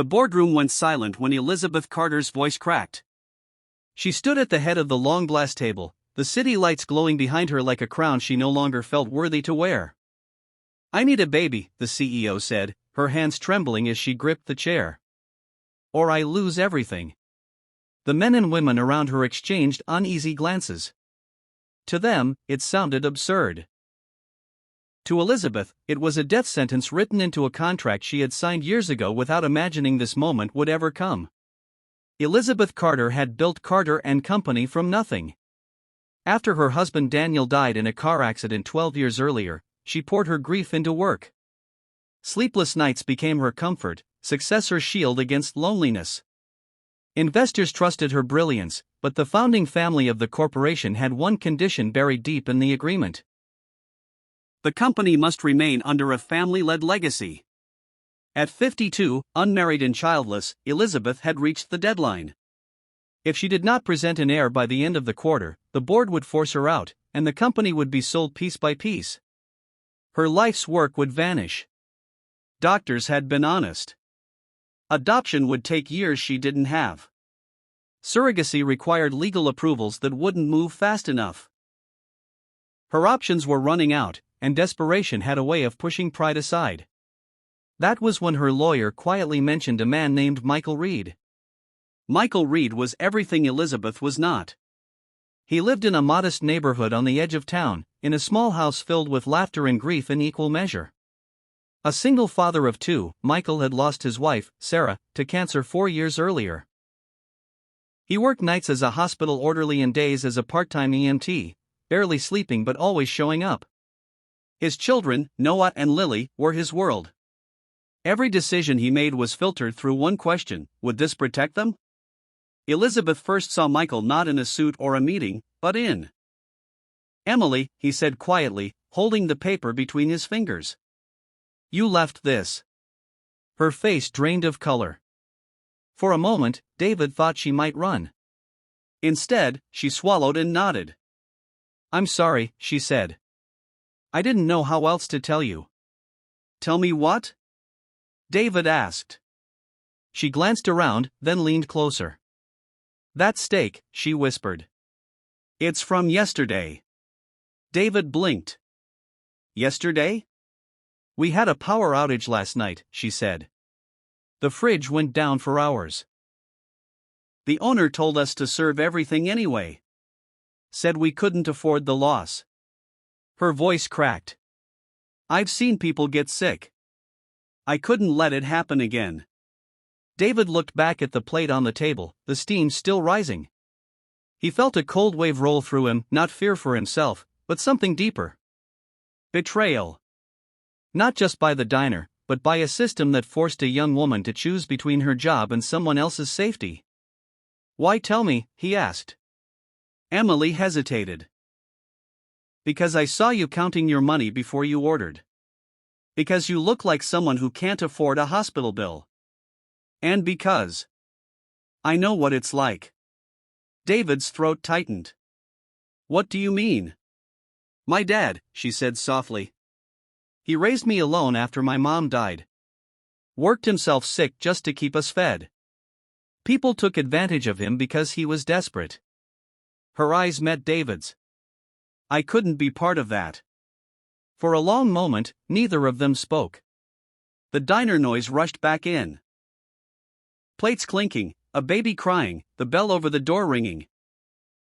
The boardroom went silent when Elizabeth Carter's voice cracked. She stood at the head of the long glass table, the city lights glowing behind her like a crown she no longer felt worthy to wear. "I need a baby," the CEO said, her hands trembling as she gripped the chair. "Or I lose everything." The men and women around her exchanged uneasy glances. To them, it sounded absurd. To Elizabeth, it was a death sentence written into a contract she had signed years ago without imagining this moment would ever come. Elizabeth Carter had built Carter & Company from nothing. After her husband Daniel died in a car accident 12 years earlier, she poured her grief into work. Sleepless nights became her comfort, success her shield against loneliness. Investors trusted her brilliance, but the founding family of the corporation had one condition buried deep in the agreement. The company must remain under a family-led legacy. At 52, unmarried and childless, Elizabeth had reached the deadline. If she did not present an heir by the end of the quarter, the board would force her out, and the company would be sold piece by piece. Her life's work would vanish. Doctors had been honest. Adoption would take years she didn't have. Surrogacy required legal approvals that wouldn't move fast enough. Her options were running out, and desperation had a way of pushing pride aside. That was when her lawyer quietly mentioned a man named Michael Reed. Michael Reed was everything Elizabeth was not. He lived in a modest neighborhood on the edge of town, in a small house filled with laughter and grief in equal measure. A single father of two, Michael had lost his wife, Sarah, to cancer 4 years earlier. He worked nights as a hospital orderly and days as a part-time EMT, barely sleeping but always showing up. His children, Noah and Lily, were his world. Every decision he made was filtered through one question: would this protect them? Elizabeth first saw Michael not in a suit or a meeting, but in. "Emily," he said quietly, holding the paper between his fingers. "You left this." Her face drained of color. For a moment, David thought she might run. Instead, she swallowed and nodded. "I'm sorry," she said. "I didn't know how else to tell you." "Tell me what?" David asked. She glanced around, then leaned closer. "That steak," she whispered. "It's from yesterday." David blinked. "Yesterday?" "We had a power outage last night," she said. "The fridge went down for hours. The owner told us to serve everything anyway. Said we couldn't afford the loss." Her voice cracked. "I've seen people get sick. I couldn't let it happen again." David looked back at the plate on the table, the steam still rising. He felt a cold wave roll through him, not fear for himself, but something deeper. Betrayal. Not just by the diner, but by a system that forced a young woman to choose between her job and someone else's safety. "Why tell me?" he asked. Emily hesitated. "Because I saw you counting your money before you ordered. Because you look like someone who can't afford a hospital bill. And because I know what it's like." David's throat tightened. "What do you mean?" "My dad," she said softly. "He raised me alone after my mom died. Worked himself sick just to keep us fed. People took advantage of him because he was desperate." Her eyes met David's. "I couldn't be part of that." For a long moment, neither of them spoke. The diner noise rushed back in. Plates clinking, a baby crying, the bell over the door ringing.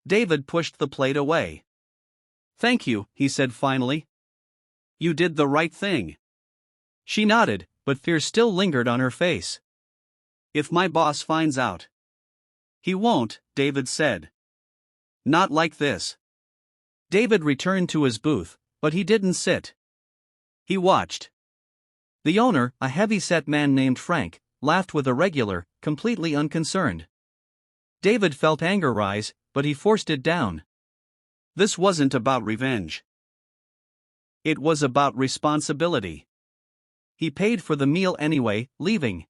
David pushed the plate away. "Thank you," he said finally. "You did the right thing." She nodded, but fear still lingered on her face. "If my boss finds out." "He won't," David said. "Not like this." David returned to his booth, but he didn't sit. He watched. The owner, a heavy-set man named Frank, laughed with a regular, completely unconcerned. David felt anger rise, but he forced it down. This wasn't about revenge. It was about responsibility. He paid for the meal anyway, leaving.